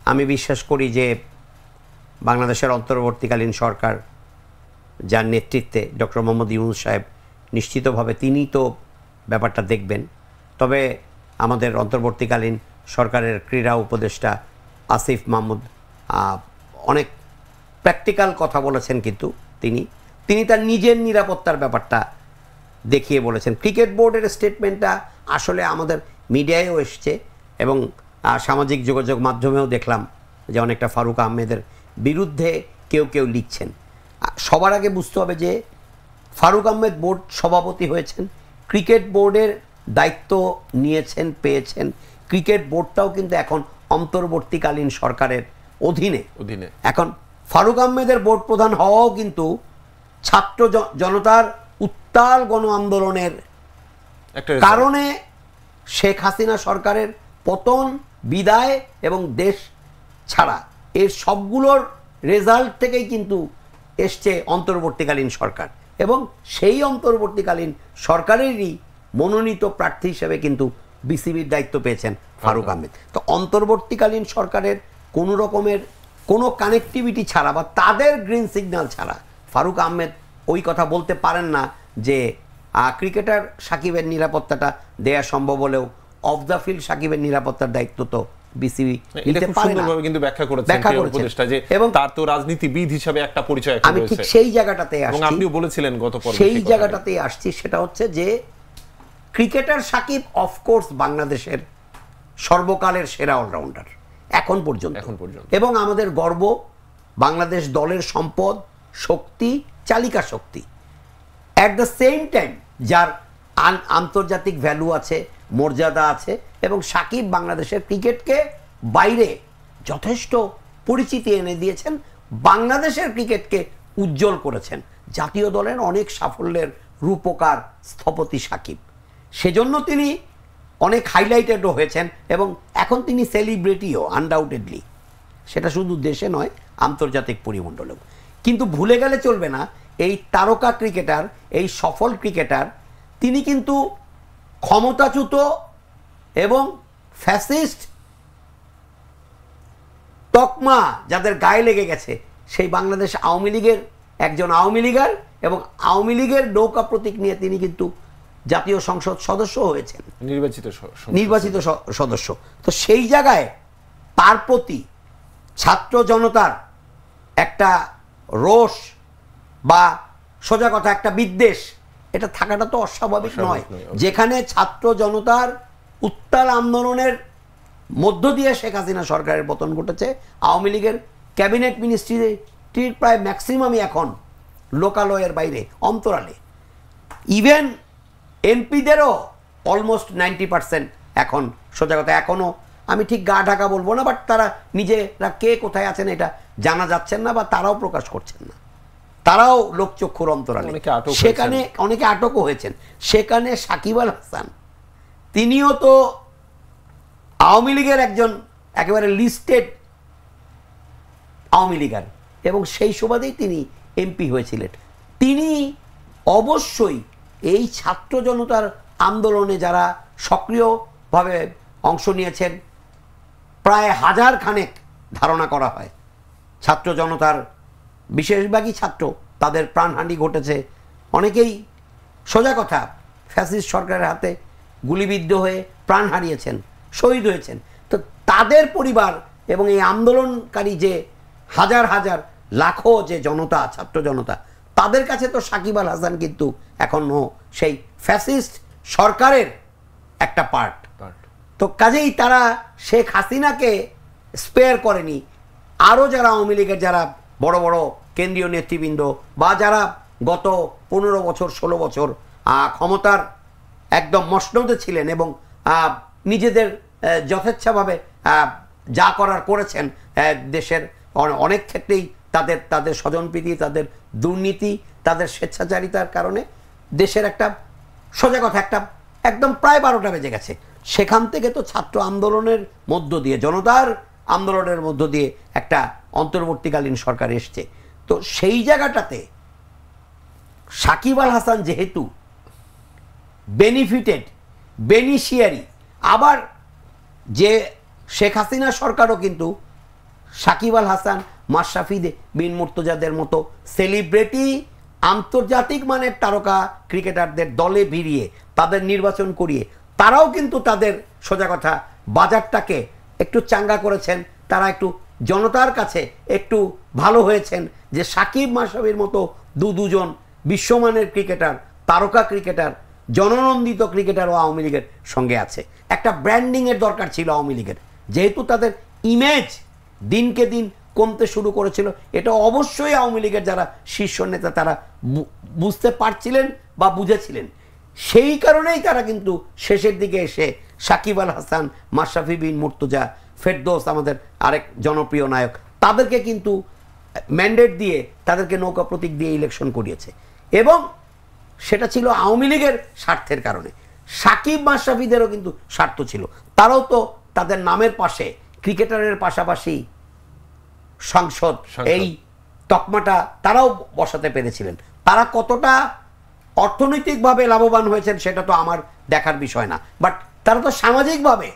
আমি বিশ্বাস করি যে বাংলাদেশের অন্তর্বর্তীকালীন সরকার যার নেতৃত্বে ডক্টর মোহাম্মদ ইউনূস সাহেব নিশ্চিতভাবে তিনি তো ব্যাপারটা দেখবেন। তবে আমাদের অন্তর্বর্তীকালীন সরকারের ক্রীড়া উপদেষ্টা আসিফ মাহমুদ অনেক প্র্যাকটিক্যাল কথা বলেছেন, কিন্তু তিনি তার নিজের নিরাপত্তার ব্যাপারটা দেখিয়ে বলেছেন। ক্রিকেট বোর্ডের স্টেটমেন্টটা আসলে আমাদের মিডিয়ায়ও এসছে এবং সামাজিক যোগাযোগ মাধ্যমেও দেখলাম যে অনেকটা ফারুক আহমেদের বিরুদ্ধে কেউ লিখছেন। সবার আগে বুঝতে হবে যে ফারুক আহমেদ বোর্ড সভাপতি হয়েছেন, ক্রিকেট বোর্ডের দায়িত্ব নিয়েছেন, পেয়েছেন। ক্রিকেট বোর্ডটাও কিন্তু এখন অন্তর্বর্তীকালীন সরকারের অধীনে। এখন ফারুক আহমেদের বোর্ড প্রধান হওয়াও কিন্তু ছাত্র জনতার উত্তাল গণ আন্দোলনের কারণে শেখ হাসিনা সরকারের পতন, বিদায় এবং দেশ ছাড়া এর সবগুলোর রেজাল্ট থেকেই কিন্তু এসছে অন্তর্বর্তীকালীন সরকার, এবং সেই অন্তর্বর্তীকালীন সরকারেরই মনোনীত প্রার্থী হিসেবে কিন্তু বিসিবির দায়িত্ব পেয়েছেন ফারুক আহমেদ। তো অন্তর্বর্তীকালীন সরকারের কোনো রকমের কোনো কানেক্টিভিটি ছাড়া বা তাদের গ্রিন সিগন্যাল ছাড়া ফারুক আহমেদ ওই কথা বলতে পারেন না যে ক্রিকেটার সাকিবের নিরাপত্তাটা দেয়া সম্ভব হলেও অফ দ্য ফিল্ড সাকিবের নিরাপত্তার দায়িত্ব তো বিসিবি নিতে পারে না। কিন্তু ব্যাখ্যা করেছেন উপদেষ্টা যে এবং তার তো রাজনীতিবিদ হিসেবে একটা পরিচয় আছে। আমি ঠিক সেই জায়গাটাতে আসছি, এবং আপনিও বলেছিলেন গত পর্বে সেই জায়গাটাতেই আসছি। সেটা হচ্ছে যে ক্রিকেটার সাকিব অফকোর্স বাংলাদেশের সর্বকালের সেরা অলরাউন্ডার এখন পর্যন্ত, এবং আমাদের গর্ব, বাংলাদেশ দলের সম্পদ, শক্তি, চালিকা শক্তি। অ্যাট দ্য সেম টাইম যার আন্তর্জাতিক ভ্যালু আছে, মর্যাদা আছে, এবং সাকিব বাংলাদেশের ক্রিকেটকে বাইরে যথেষ্ট পরিচিতি এনে দিয়েছেন, বাংলাদেশের ক্রিকেটকে উজ্জ্বল করেছেন। জাতীয় দলের অনেক সাফল্যের রূপকার স্থপতি সাকিব, সেজন্য তিনি অনেক হাইলাইটেডও হয়েছেন এবং এখন তিনি সেলিব্রিটিও আনডাউটেডলি, সেটা শুধু দেশে নয় আন্তর্জাতিক পরিমণ্ডলেও। কিন্তু ভুলে গেলে চলবে না, এই তারকা ক্রিকেটার, এই সফল ক্রিকেটার, তিনি কিন্তু ক্ষমতাচ্যুত এবং ফ্যাসিস্ট তকমা যাদের গায়ে লেগে গেছে সেই বাংলাদেশ আওয়ামী লীগের একজন আওয়ামী লীগার, এবং আওয়ামী লীগের নৌকা প্রতীক নিয়ে তিনি কিন্তু জাতীয় সংসদ সদস্য হয়েছেন, নির্বাচিত সদস্য। তো সেই জায়গায় তার প্রতি ছাত্র জনতার একটা রোষ বা সোজা কথা একটা বিদ্বেষ, এটা থাকাটা তো অস্বাভাবিক নয়। যেখানে ছাত্র জনতার উত্তাল আন্দোলনের মধ্য দিয়ে শেখ হাসিনা সরকারের পতন ঘটেছে, আওয়ামী লীগের ক্যাবিনেট মিনিস্ট্রির প্রায় ম্যাক্সিমামই এখন লোকালয়ের বাইরে অন্তরালে, ইভেন এমপিদেরও অলমোস্ট 90% এখন সোজা কথা এখনও আমি ঠিক গা ঢাকা বলবো না, বাট তারা নিজেরা কে কোথায় আছেন এটা জানা যাচ্ছেন না বা তারাও প্রকাশ করছেন না, তারাও লোকচক্ষুর অন্তরালে। সেখানে অনেকে আটকও হয়েছেন। সেখানে সাকিব আল হাসান তিনিও তো আওয়ামী লীগের একজন একেবারে লিস্টেড আওয়ামী লীগার, এবং সেই সুবাদেই তিনি এমপি হয়েছিলেন। তিনি অবশ্যই এই ছাত্র জনতার আন্দোলনে যারা সক্রিয়ভাবে অংশ নিয়েছেন, প্রায় 1000 খানেক ধারণা করা হয় ছাত্র জনতার বেশিরভাগই ছাত্র, তাদের প্রাণহানি ঘটেছে। অনেকেই সোজা কথা ফ্যাসিস্ট সরকারের হাতে গুলিবিদ্ধ হয়ে প্রাণ হারিয়েছেন, শহীদ হয়েছেন। তো তাদের পরিবার এবং এই আন্দোলনকারী যে হাজার হাজার লাখো যে জনতা, ছাত্র জনতা, তাদের কাছে তো সাকিব আল হাসান কিন্তু এখনও সেই ফ্যাসিস্ট সরকারের একটা পার্ট। তো কাজেই তারা শেখ হাসিনাকে স্পেয়ার করেনি। আরও যারা আওয়ামী লীগের যারা বড় বড় কেন্দ্রীয় নেতৃবৃন্দ বা যারা গত 15 বছর 16 বছর ক্ষমতার একদম মসনদে ছিলেন এবং নিজেদের যথেচ্ছাভাবে যা করার করেছেন, দেশের অনেক ক্ষেত্রেই তাদের স্বজনপ্রীতি, তাদের দুর্নীতি, তাদের স্বেচ্ছাচারিতার কারণে দেশের একটা সোজা কথা একটা একদম প্রায় 12টা বেজে গেছে। সেখান থেকে তো ছাত্র আন্দোলনের মধ্য দিয়ে, জনতার আন্দোলনের মধ্য দিয়ে একটা অন্তর্বর্তীকালীন সরকার এসছে। তো সেই জায়গাটাতে সাকিব আল হাসান যেহেতু বেনিফিশিয়ারি, আবার যে শেখ হাসিনা সরকারও কিন্তু সাকিব আল হাসান, মাশরাফি বিন মুর্তজাদের মতো সেলিব্রিটি আন্তর্জাতিক মানের তারকা ক্রিকেটারদের দলে ভিড়িয়ে তাদের নির্বাচন করিয়ে তারাও কিন্তু তাদের সোজা কথা বাজারটাকে একটু চাঙ্গা করেছেন, তারা একটু জনতার কাছে একটু ভালো হয়েছেন যে সাকিব মাশরাফির মতো দুজন বিশ্বমানের ক্রিকেটার, তারকা ক্রিকেটার, জননন্দিত ক্রিকেটারও আওয়ামী লীগের সঙ্গে আছে। একটা ব্র্যান্ডিংয়ের দরকার ছিল আওয়ামী লীগের, যেহেতু তাদের ইমেজ দিনকে দিন কমতে শুরু করেছিল। এটা অবশ্যই আওয়ামী লীগের যারা শীর্ষ নেতা তারা বুঝতে পারছিলেন বা বুঝেছিলেন। সেই কারণেই তারা কিন্তু শেষের দিকে এসে সাকিব আল হাসান, মাশরাফি বিন মুর্তজা, ফেরদৌস আমাদের আরেক জনপ্রিয় নায়ক, তাদেরকে কিন্তু ম্যান্ডেট দিয়ে তাদেরকে নৌকা প্রতীক দিয়ে ইলেকশন করিয়েছে এবং সেটা ছিল আওয়ামী লীগের স্বার্থের কারণে। সাকিব মাশরাফিদেরও কিন্তু স্বার্থ ছিল, তারাও তো তাদের নামের পাশে ক্রিকেটারের পাশাপাশি সংসদ এই তকমাটা তারাও বসাতে পেরেছিলেন। তারা কতটা অর্থনৈতিকভাবে লাভবান হয়েছেন সেটা তো আমার দেখার বিষয় না, বাট তারা তো সামাজিকভাবে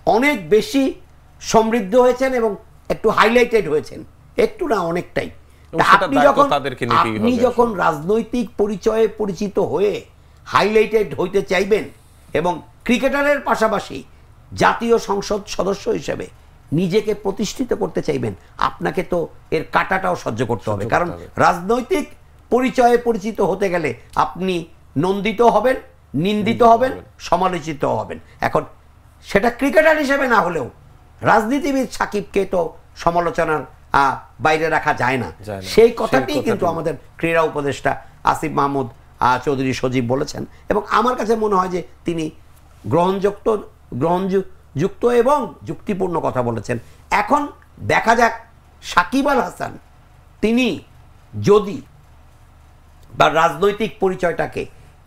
অনেক বেশি সমৃদ্ধ হয়েছেন এবং একটু হাইলাইটেড হয়েছেন, একটু না অনেকটাই। আপনি যখন রাজনৈতিক পরিচয়ে পরিচিত হয়ে হাইলাইটেড হইতে চাইবেন এবং ক্রিকেটারের পাশাপাশি জাতীয় সংসদ সদস্য হিসেবে নিজেকে প্রতিষ্ঠিত করতে চাইবেন, আপনাকে তো এর কাটাটাও সহ্য করতে হবে। কারণ রাজনৈতিক পরিচয়ে পরিচিত হতে গেলে আপনি নন্দিত হবেন, নিন্দিত হবেন, সমালোচিত হবেন। এখন সেটা ক্রিকেটার হিসেবে না হলেও রাজনীতিবিদ সাকিবকে তো সমালোচনার বাইরে রাখা যায় না। সেই কথাটি কিন্তু আমাদের ক্রীড়া উপদেষ্টা আসিফ মাহমুদ চৌধুরী সজীব বলেছেন এবং আমার কাছে মনে হয় যে তিনি গ্রহণযুক্ত এবং যুক্তিপূর্ণ কথা বলেছেন। এখন দেখা যাক সাকিব আল হাসান তিনি যদি বা রাজনৈতিক পরিচয়টাকে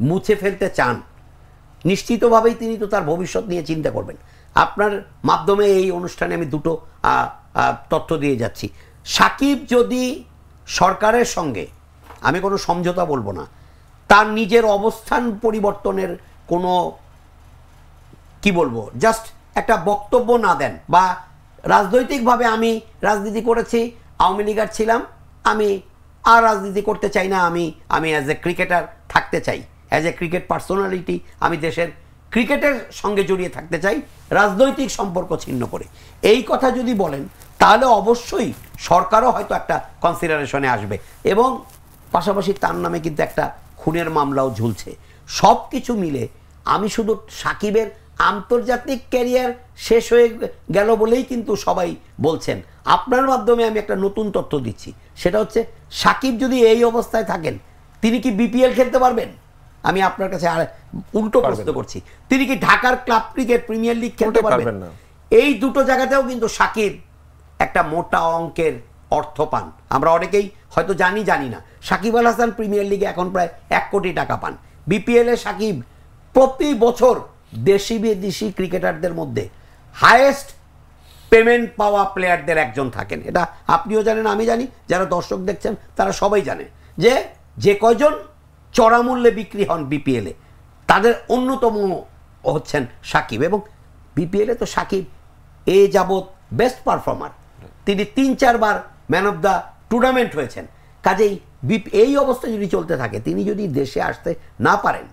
মুছে ফেলতে চান, নিশ্চিতভাবেই তিনি তো তার ভবিষ্যৎ নিয়ে চিন্তা করবেন। আপনার মাধ্যমে এই অনুষ্ঠানে আমি দুটো তথ্য দিয়ে যাচ্ছি। সাকিব যদি সরকারের সঙ্গে, আমি কোনো সমঝোতা বলবো না, তার নিজের অবস্থান পরিবর্তনের কোনো কি বলবো জাস্ট একটা বক্তব্য না দেন বা রাজনৈতিকভাবে আমি রাজনীতি করেছি, আওয়ামী লীগার ছিলাম, আমি আর রাজনীতি করতে চাই না, আমি অ্যাজ এ ক্রিকেটার থাকতে চাই, অ্যাজ এ ক্রিকেট পার্সোনালিটি আমি দেশের ক্রিকেটের সঙ্গে জড়িয়ে থাকতে চাই রাজনৈতিক সম্পর্ক ছিন্ন করে, এই কথা যদি বলেন তাহলে অবশ্যই সরকারও হয়তো একটা কনসিডারেশনে আসবে এবং পাশাপাশি তার নামে কিন্তু একটা খুনের মামলাও ঝুলছে। সব কিছু মিলে আমি শুধু সাকিবের আন্তর্জাতিক ক্যারিয়ার শেষ হয়ে গেল বলেই কিন্তু সবাই বলছেন। আপনার মাধ্যমে আমি একটা নতুন তথ্য দিচ্ছি, সেটা হচ্ছে সাকিব যদি এই অবস্থায় থাকেন তিনি কি বিপিএল খেলতে পারবেন? আমি আপনার কাছে আর উল্টো প্রশ্ন করছি, তিনি কি ঢাকার ক্লাব ক্রিকেট প্রিমিয়ার লিগ খেলতে পারবেন? এই দুটো জায়গাতেও কিন্তু সাকিব একটা মোটা অঙ্কের অর্থ পান। আমরা অনেকেই হয়তো জানি না, সাকিব আল হাসান প্রিমিয়ার লিগে এখন প্রায় 1 কোটি টাকা পান। বিপিএল এ সাকিব প্রতি বছর দেশি বিদেশি ক্রিকেটারদের মধ্যে হাইয়েস্ট পেমেন্ট পাওয়া প্লেয়ারদের একজন থাকেন। এটা আপনিও জানেন, আমি জানি, যারা দর্শক দেখছেন তারা সবাই জানে যে কয়জন চড়া মূল্যে বিক্রি হন বিপিএলে তাদের অন্যতম হচ্ছেন সাকিব। এবং বিপিএলে তো সাকিব এ যাবৎ বেস্ট পারফর্মার, তিনি 3-4 বার ম্যান অফ দ্য টুর্নামেন্ট হয়েছেন। কাজেই এই অবস্থা যদি চলতে থাকে, তিনি যদি দেশে আসতে না পারেন,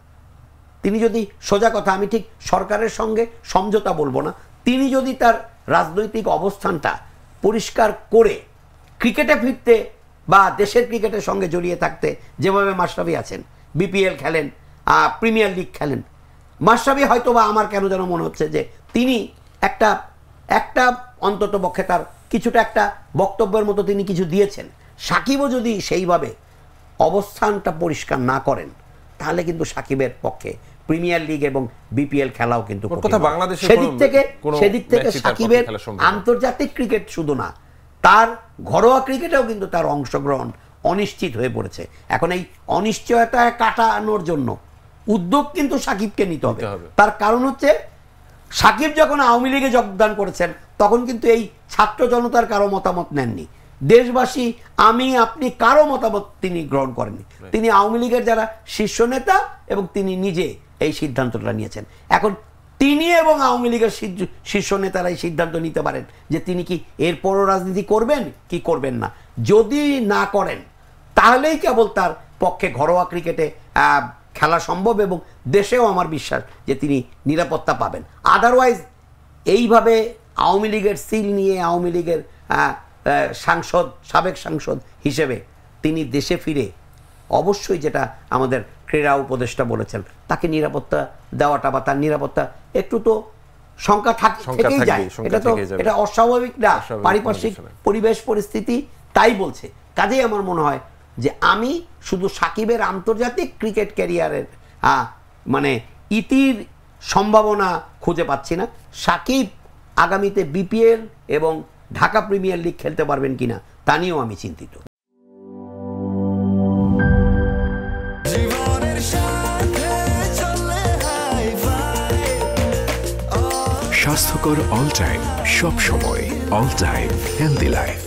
তিনি যদি সোজা কথা, আমি ঠিক সরকারের সঙ্গে সমঝোতা বলবো না, তিনি যদি তার রাজনৈতিক অবস্থানটা পরিষ্কার করে ক্রিকেটে ফিরতে বা দেশের ক্রিকেটের সঙ্গে জড়িয়ে থাকতে, যেভাবে মাশরাফি আছেন, বিপিএল খেলেন, প্রিমিয়ার লিগ খেলেন, মাশরাফি হয়তো বা আমার কেন যেন মনে হচ্ছে যে তিনি একটা অন্তত পক্ষে তার কিছুটা একটা বক্তব্যের মতো তিনি কিছু দিয়েছেন। সাকিবও যদি সেইভাবে অবস্থানটা পরিষ্কার না করেন তাহলে কিন্তু সাকিবের পক্ষে প্রিমিয়ার লিগ এবং বিপিএল খেলাও কিন্তু সেদিক থেকে সাকিবের আন্তর্জাতিক ক্রিকেট শুধু না, তার ঘরোয়া ক্রিকেটেও কিন্তু তার অংশগ্রহণ অনিশ্চিত হয়ে পড়েছে। এখন এই অনিশ্চয়তা কাটানোর জন্য উদ্যোগ কিন্তু সাকিবকে নিতে হবে। তার কারণ হচ্ছে সাকিব যখন আওয়ামী লীগে যোগদান করেছেন তখন কিন্তু এই ছাত্র জনতার কারো মতামত নেননি, দেশবাসী আমি আপনি কারো মতামত তিনি গ্রহণ করেননি। তিনি আওয়ামী লীগের যারা শীর্ষ নেতা এবং তিনি নিজে এই সিদ্ধান্তটা নিয়েছেন। এখন তিনি এবং আওয়ামী লীগের শীর্ষ নেতারাই সিদ্ধান্ত নিতে পারেন যে তিনি কি এরপরও রাজনীতি করবেন কি করবেন না। যদি না করেন তাহলেই কেবল তার পক্ষে ঘরোয়া ক্রিকেটে খেলা সম্ভব এবং দেশেও আমার বিশ্বাস যে তিনি নিরাপত্তা পাবেন। আদারওয়াইজ এইভাবে আওয়ামী লীগের সিল নিয়ে আওয়ামী লীগের সাবেক সাংসদ হিসেবে তিনি দেশে ফিরে অবশ্যই যেটা আমাদের ক্রীড়া উপদেষ্টা বলেছেন তাকে নিরাপত্তা দেওয়াটা বা তার নিরাপত্তা একটু তো শঙ্কা থেকেই যায়। এটা অস্বাভাবিক না, পারিপার্শ্বিক পরিবেশ পরিস্থিতি তাই বলছে। কাজেই আমার মনে হয় যে আমি শুধু সাকিবের আন্তর্জাতিক ক্রিকেট ক্যারিয়ারের মানে ইতির সম্ভাবনা খুঁজে পাচ্ছি না। সাকিব আগামীতে বিপিএল এবং ঢাকা প্রিমিয়ার লিগ খেলতে পারবেন কিনা তা নিয়েও আমি চিন্তিত। স্বাস্থ্যকর অল টাইম, সব সময় অল টাইম হেলদি লাইফ।